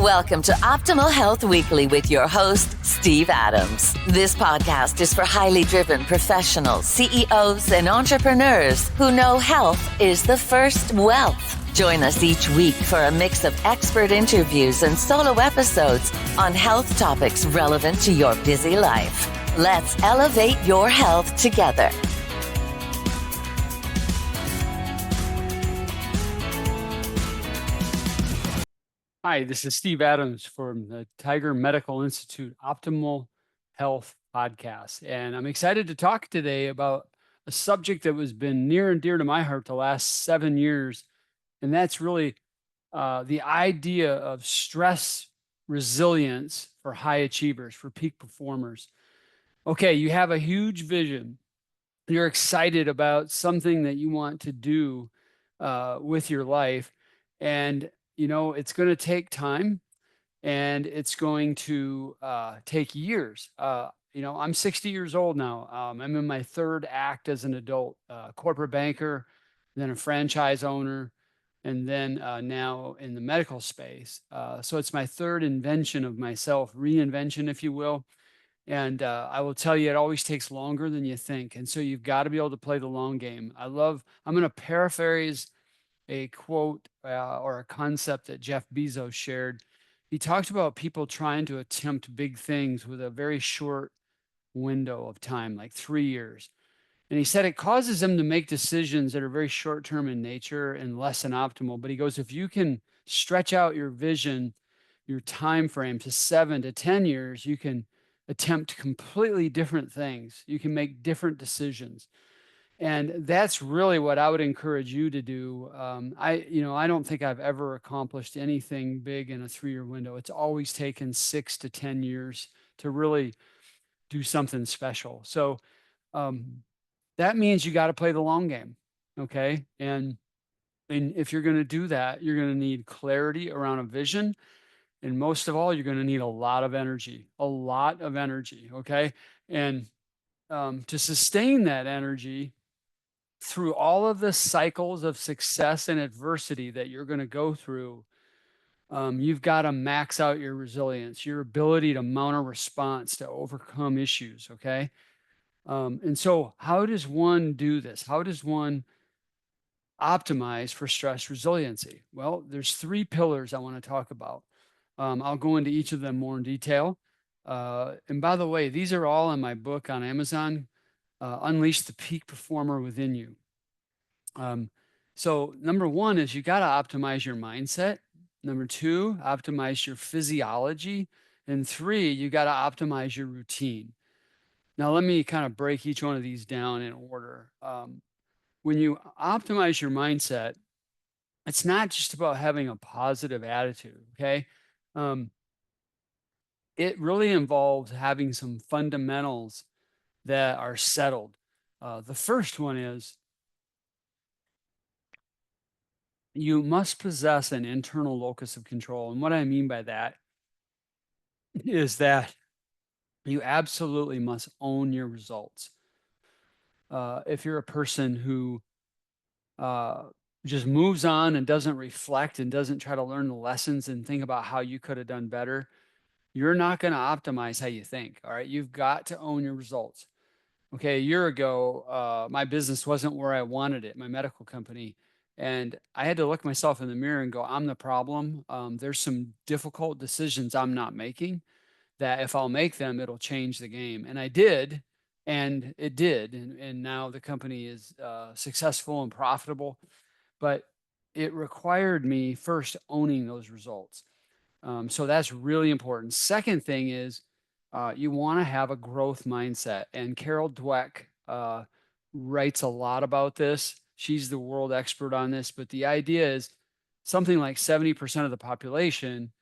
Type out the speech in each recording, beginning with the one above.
Welcome to Optimal Health Weekly with your host, Steve Adams. This podcast is for highly driven professionals, CEOs, and entrepreneurs who know health is the first wealth. Join us each week for a mix of expert interviews and solo episodes on health topics relevant to your busy life. Let's elevate your health together. Hi, this is Steve Adams from the Tiger Medical Institute Optimal Health Podcast. And I'm excited to talk today about a subject that has been near and dear to my heart the last 7 years. And that's really the idea of stress resilience for high achievers, for peak performers. Okay, you have a huge vision. You're excited about something that you want to do with your life. And it's going to take time and it's going to take years. I'm 60 years old now. I'm in my third act as an adult, corporate banker, then a franchise owner, and then now in the medical space. So it's my third invention of myself, reinvention, if you will. And I will tell you, it always takes longer than you think. And so you've got to be able to play the long game. I'm going to paraphrase a quote or a concept that Jeff Bezos shared. He talked about people trying to attempt big things with a very short window of time, like 3 years. And he said it causes them to make decisions that are very short term in nature and less than optimal. But he goes, if you can stretch out your vision, your time frame to 7 to 10 years, you can attempt completely different things. You can make different decisions. And that's really what I would encourage you to do. I don't think I've ever accomplished anything big in a 3-year window. It's always taken 6 to 10 years to really do something special. So that means you got to play the long game. Okay. And if you're going to do that, you're going to need clarity around a vision. And most of all, you're going to need a lot of energy. Okay. And to sustain that energy, through all of the cycles of success and adversity that you're going to go through, you've got to max out your resilience, your ability to mount a response to overcome issues. Okay. And so how does one do this? How does one optimize for stress resiliency? Well, there's 3 pillars I want to talk about. I'll go into each of them more in detail. And by the way, these are all in my book on Amazon, Unleash the Peak Performer Within You. So number 1 is you got to optimize your mindset. Number 2, optimize your physiology. And 3, you got to optimize your routine. Now, let me kind of break each one of these down in order. When you optimize your mindset, it's not just about having a positive attitude, okay? It really involves having some fundamentals that are settled. The first one is you must possess an internal locus of control. And what I mean by that is that you absolutely must own your results. If you're a person who just moves on and doesn't reflect and doesn't try to learn the lessons and think about how you could have done better, you're not going to optimize how you think. All right. You've got to own your results. Okay. A year ago, my business wasn't where I wanted it, my medical company. And I had to look myself in the mirror and go, I'm the problem. There's some difficult decisions I'm not making that if I'll make them, it'll change the game. And I did. And it did. And now the company is successful and profitable. But it required me first owning those results. So that's really important. Second thing is you want to have a growth mindset. And Carol Dweck writes a lot about this. She's the world expert on this. But the idea is something like 70% of the population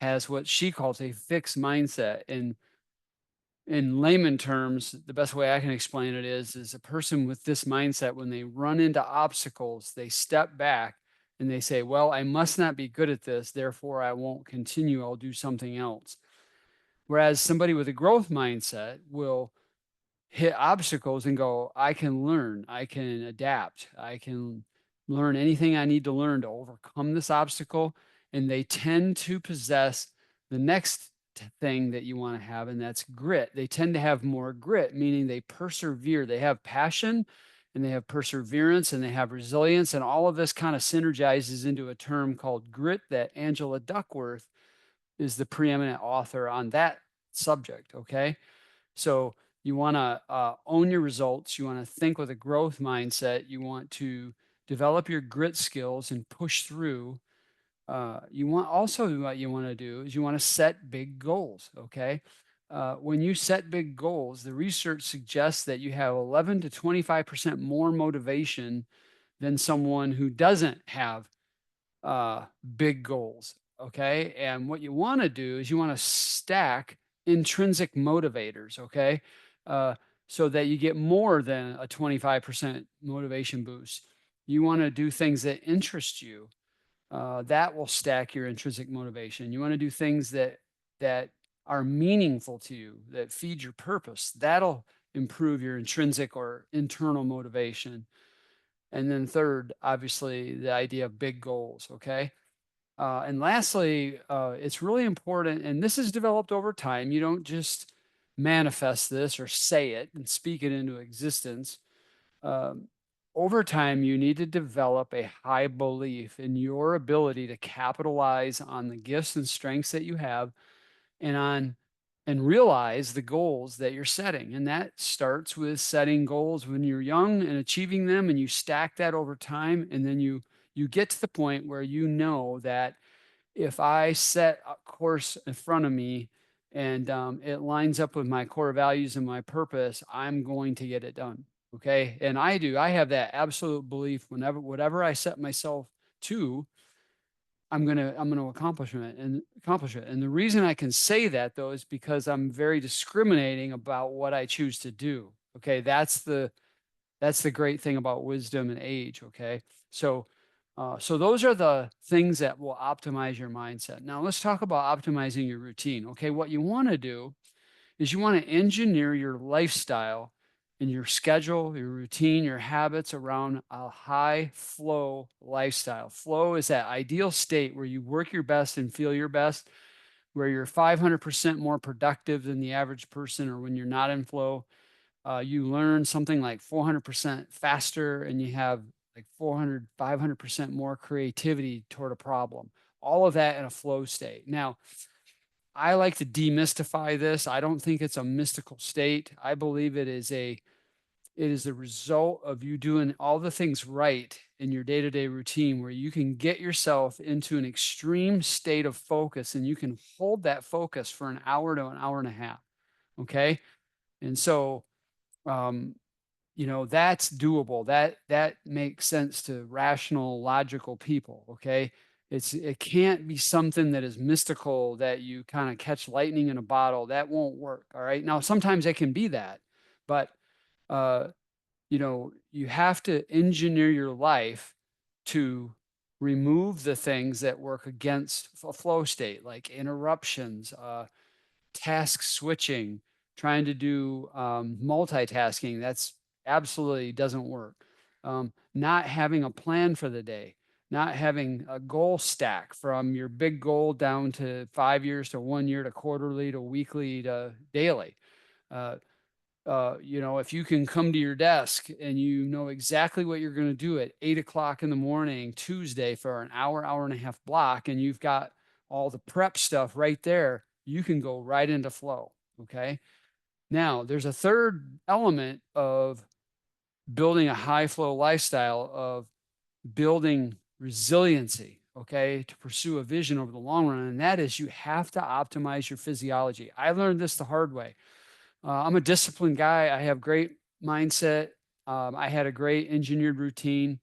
has what she calls a fixed mindset. And in layman terms, the best way I can explain it is a person with this mindset, when they run into obstacles, they step back and they say, well, I must not be good at this, therefore I won't continue, I'll do something else. Whereas somebody with a growth mindset will hit obstacles and go, I can learn, I can adapt, I can learn anything I need to learn to overcome this obstacle. and they tend to possess the next thing that you want to have, and that's grit. They tend to have more grit, meaning they persevere. They have passion and they have perseverance and they have resilience. And all of this kind of synergizes into a term called grit that Angela Duckworth is the preeminent author on that subject. Okay. So you want to own your results. You want to think with a growth mindset. You want to develop your grit skills and push through. You want also what you want to do is you want to set big goals. Okay. When you set big goals, the research suggests that you have 11 to 25% more motivation than someone who doesn't have big goals. Okay. And what you want to do is you want to stack intrinsic motivators. Okay. Uh, so that you get more than a 25% motivation boost. You want to do things that interest you. That will stack your intrinsic motivation. You want to do things that are meaningful to you, that feed your purpose. That'll improve your intrinsic or internal motivation. And then third, obviously, the idea of big goals. Okay. And lastly, it's really important, and this is developed over time. You don't just manifest this or say it and speak it into existence. Um, Over time, you need to develop a high belief in your ability to capitalize on the gifts and strengths that you have and realize the goals that you're setting. And that starts with setting goals when you're young and achieving them, and you stack that over time. And then you get to the point where you know that if I set a course in front of me and it lines up with my core values and my purpose, I'm going to get it done. Okay. And I have that absolute belief whatever I set myself to, I'm gonna accomplish it and accomplish it. And the reason I can say that though is because I'm very discriminating about what I choose to do. Okay. That's the great thing about wisdom and age. Okay. So those are the things that will optimize your mindset. Now let's talk about optimizing your routine. Okay. What you want to do is you want to engineer your lifestyle and your schedule, your routine, your habits around a high flow lifestyle. Flow is that ideal state where you work your best and feel your best, where you're 500% more productive than the average person, or when you're not in flow, you learn something like 400% faster and you have like 400, 500% more creativity toward a problem. All of that in a flow state. Now, I like to demystify this. I don't think it's a mystical state. I believe it is the result of you doing all the things right in your day-to-day routine, where you can get yourself into an extreme state of focus and you can hold that focus for an hour to an hour and a half. Okay. And so, um, that's doable. That makes sense to rational, logical people. Okay. It can't be something that is mystical that you kind of catch lightning in a bottle. That won't work. All right. Now, sometimes it can be that, but uh, you have to engineer your life to remove the things that work against a flow state, like interruptions, task switching, trying to do multitasking. That's absolutely doesn't work. Not having a plan for the day, not having a goal stack from your big goal down to 5 years to 1 year to quarterly to weekly to daily. Uh, if you can come to your desk and you know exactly what you're going to do at 8 o'clock in the morning, Tuesday, for an hour and a half block, and you've got all the prep stuff right there, you can go right into flow. Okay. Now, there's a third element of building a high flow lifestyle, of building resiliency, okay, to pursue a vision over the long run. And that is, you have to optimize your physiology. I learned this the hard way. I'm a disciplined guy. I have great mindset. I had a great engineered routine,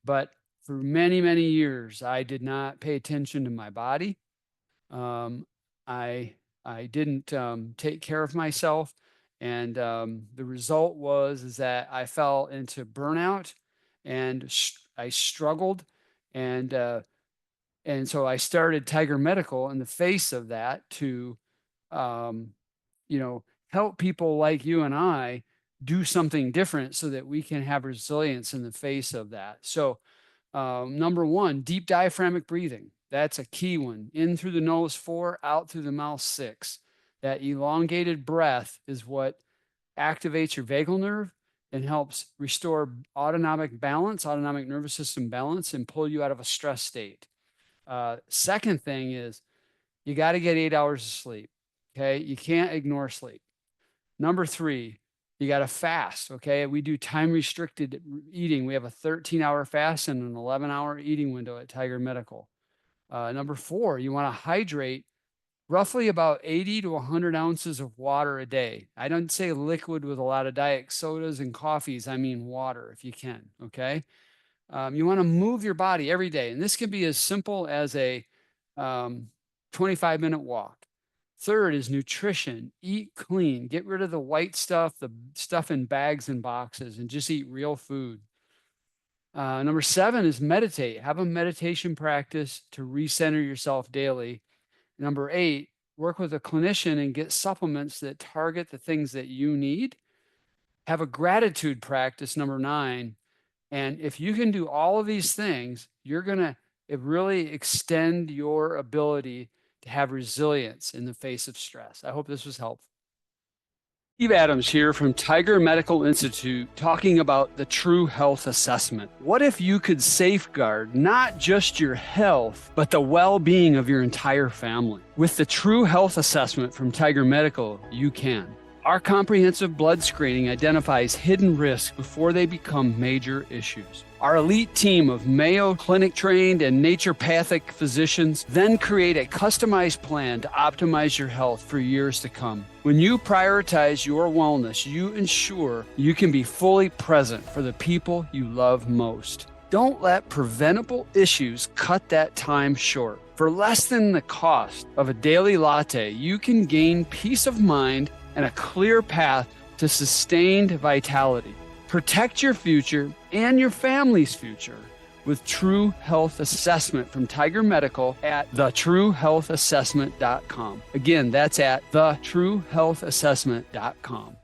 but for many, many years, I did not pay attention to my body. Um, I didn't take care of myself, and the result is that I fell into burnout, and I struggled, and so I started Tiger Medical in the face of that to um, help people like you and I do something different so that we can have resilience in the face of that. So, number one, deep diaphragmatic breathing. That's a key one. In through the nose 4, out through the mouth 6. That elongated breath is what activates your vagal nerve and helps restore autonomic nervous system balance, and pull you out of a stress state. Second thing is you got to get 8 hours of sleep. Okay. You can't ignore sleep. Number 3, you got to fast. Okay. We do time restricted eating. We have a 13-hour fast and an 11-hour eating window at Tiger Medical. Number 4, you want to hydrate roughly about 80 to 100 ounces of water a day. I don't say liquid with a lot of diet sodas and coffees. I mean water if you can. Okay. You want to move your body every day. And this can be as simple as a 25-minute walk. Third is nutrition. Eat clean. Get rid of the white stuff, the stuff in bags and boxes, and just eat real food. Number 7 is meditate. Have a meditation practice to recenter yourself daily. Number 8, work with a clinician and get supplements that target the things that you need. Have a gratitude practice, number 9. And if you can do all of these things, you're going to really extend your ability to have resilience in the face of stress. I hope this was helpful. Steve Adams here from Tiger Medical Institute, talking about the True Health Assessment. What if you could safeguard not just your health, but the well-being of your entire family? With the True Health Assessment from Tiger Medical, you can. Our comprehensive blood screening identifies hidden risks before they become major issues. Our elite team of Mayo Clinic-trained and naturopathic physicians then create a customized plan to optimize your health for years to come. When you prioritize your wellness, you ensure you can be fully present for the people you love most. Don't let preventable issues cut that time short. For less than the cost of a daily latte, you can gain peace of mind and a clear path to sustained vitality. Protect your future and your family's future with True Health Assessment from Tiger Medical at thetruehealthassessment.com. Again, that's at thetruehealthassessment.com.